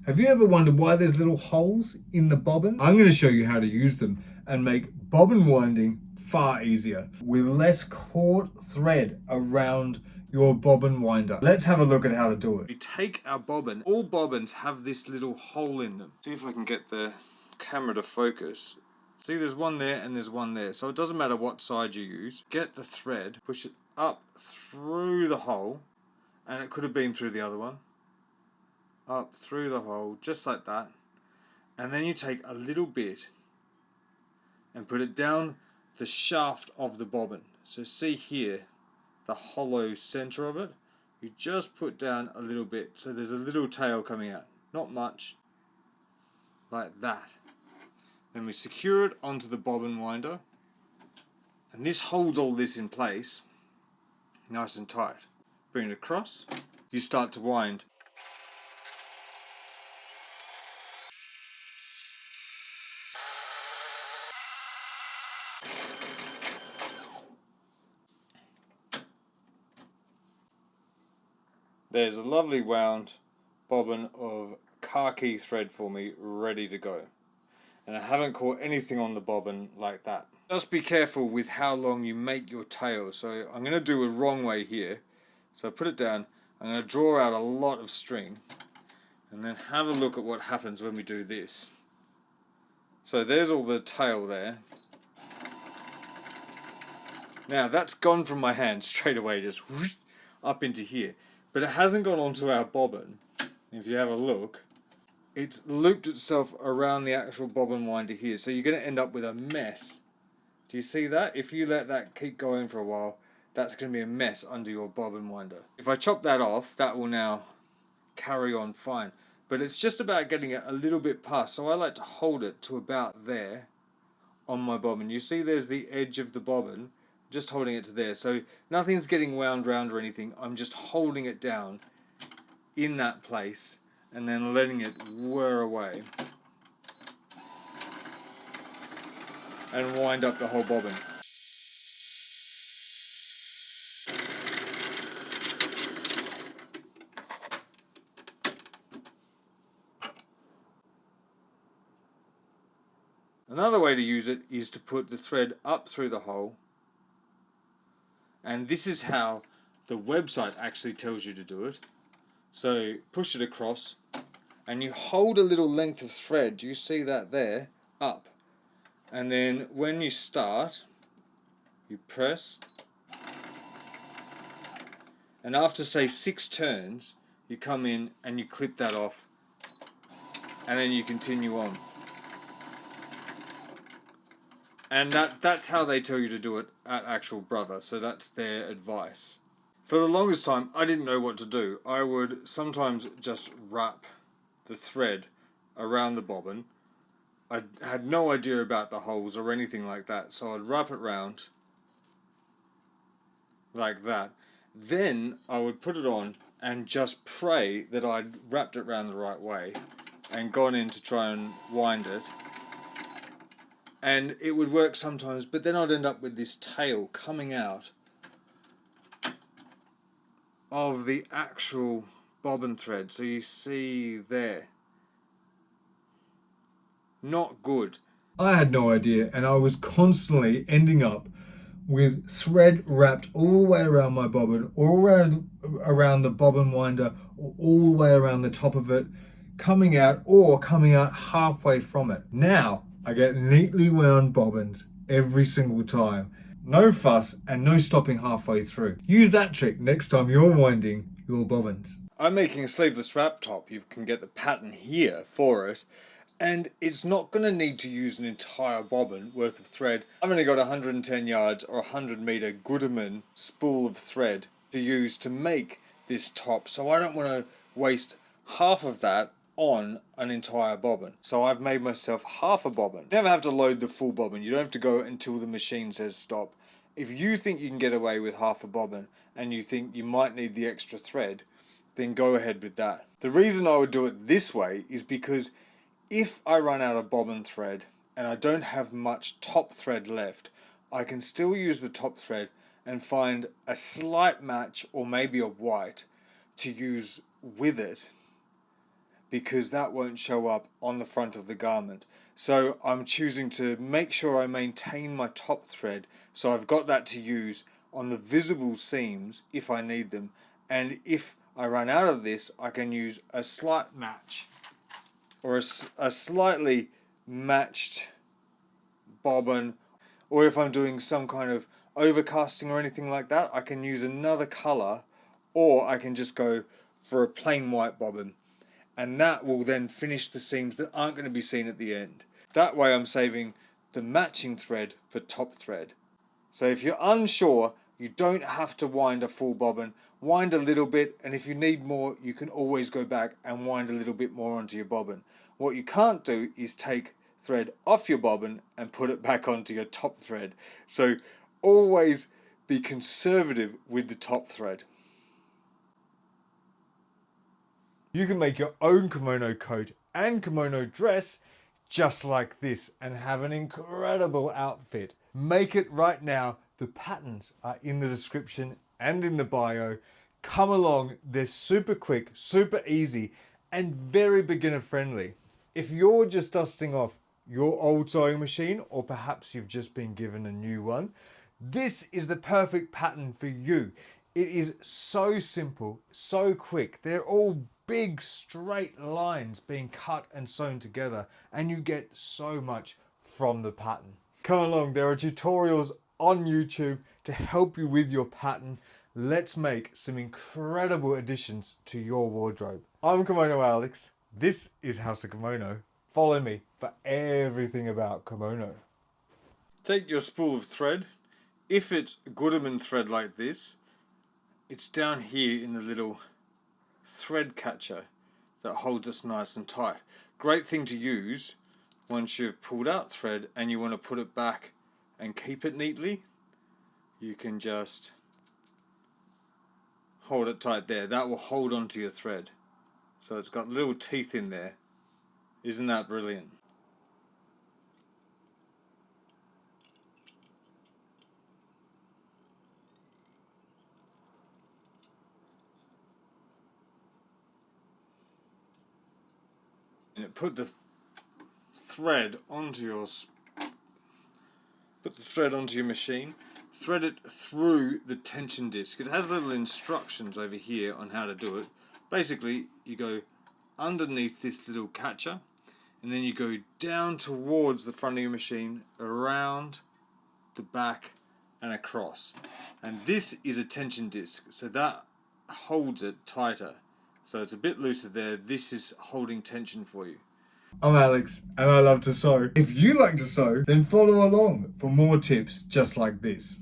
Have you ever wondered why there's little holes in the bobbin? I'm going to show you how to use them and make bobbin winding far easier with less caught thread around your bobbin winder. Let's have a look at how to do it. You take our bobbin. All bobbins have this little hole in them. See if I can get the camera to focus. See, there's one there and there's one there. So it doesn't matter what side you use. Get the thread, push it up through the hole, and it could have been through the other one. Up through the hole, just like that. And then you take a little bit and put it down the shaft of the bobbin. So see here, the hollow center of it. You just put down a little bit, so there's a little tail coming out. Not much, like that. Then we secure it onto the bobbin winder, and this holds all this in place, nice and tight. Bring it across, you start to wind. There's a lovely wound bobbin of khaki thread for me, ready to go. And I haven't caught anything on the bobbin like that. Just be careful with how long you make your tail. So I'm going to do a wrong way here. So I put it down, I'm going to draw out a lot of string, and then have a look at what happens when we do this. So there's all the tail there. Now that's gone from my hand straight away, just whoosh, up into here. But it hasn't gone onto our bobbin. If you have a look, it's looped itself around the actual bobbin winder here. So you're going to end up with a mess. Do you see that? If you let that keep going for a while, that's going to be a mess under your bobbin winder. If I chop that off, that will now carry on fine. But it's just about getting it a little bit past. So I like to hold it to about there on my bobbin. You see there's the edge of the bobbin, just holding it to there. So nothing's getting wound round or anything. I'm just holding it down in that place and then letting it whir away and wind up the whole bobbin. Another way to use it is to put the thread up through the hole, and this is how the website actually tells you to do it. So push it across and you hold a little length of thread, do you see that there, up, and then when you start you press, and after say 6 turns you come in and you clip that off, and then you continue on. And that's how they tell you to do it at Actual Brother, so that's their advice. For the longest time I didn't know what to do. I would sometimes just wrap the thread around the bobbin. I had no idea about the holes or anything like that, so I'd wrap it round like that. Then I would put it on and just pray that I'd wrapped it around the right way and gone in to try and wind it. And it would work sometimes, but then I'd end up with this tail coming out of the actual bobbin thread. So you see there. Not good. I had no idea, and I was constantly ending up with thread wrapped all the way around my bobbin, all around the bobbin winder, or all the way around the top of it, coming out halfway from it. Now I get neatly wound bobbins every single time. No fuss and no stopping halfway through. Use that trick next time you're winding your bobbins. I'm making a sleeveless wrap top. You can get the pattern here for it. And it's not going to need to use an entire bobbin worth of thread. I've only got 110 yards or 100 meter Gooderman spool of thread to use to make this top. So I don't want to waste half of that on an entire bobbin. So I've made myself half a bobbin. You never have to load the full bobbin. You don't have to go until the machine says stop. If you think you can get away with half a bobbin and you think you might need the extra thread, then go ahead with that. The reason I would do it this way is because if I run out of bobbin thread and I don't have much top thread left, I can still use the top thread and find a slight match or maybe a white to use with it, because that won't show up on the front of the garment. So I'm choosing to make sure I maintain my top thread, so I've got that to use on the visible seams if I need them. And if I run out of this, I can use a slight match or a slightly matched bobbin, or if I'm doing some kind of overcasting or anything like that, I can use another color, or I can just go for a plain white bobbin, and that will then finish the seams that aren't going to be seen at the end. That way I'm saving the matching thread for top thread. So if you're unsure, you don't have to wind a full bobbin. Wind a little bit, and if you need more, you can always go back and wind a little bit more onto your bobbin. What you can't do is take thread off your bobbin and put it back onto your top thread. So always be conservative with the top thread. You can make your own kimono coat and kimono dress just like this and have an incredible outfit. Make it right now. The patterns are in the description and in the bio. Come along, they're super quick, super easy, and very beginner friendly. If you're just dusting off your old sewing machine, or perhaps you've just been given a new one, this is the perfect pattern for you. It is so simple, so quick. They're all big straight lines being cut and sewn together, and you get so much from the pattern. Come along, there are tutorials on YouTube to help you with your pattern. Let's make some incredible additions to your wardrobe. I'm Kimono Alex. This is House of Kimono. Follow me for everything about kimono. Take your spool of thread. If it's Goodman thread like this, it's down here in the little thread catcher that holds us nice and tight. Great thing to use once you've pulled out thread and you want to put it back and keep it neatly. You can just hold it tight there. That will hold onto your thread. So it's got little teeth in there. Isn't that brilliant? And put the thread onto your machine. Thread it through the tension disc. It has little instructions over here on how to do it. Basically, you go underneath this little catcher, and then you go down towards the front of your machine, around the back and across. And this is a tension disc, so that holds it tighter. So it's a bit looser there. This is holding tension for you. I'm Alex, and I love to sew. If you like to sew, then follow along for more tips just like this.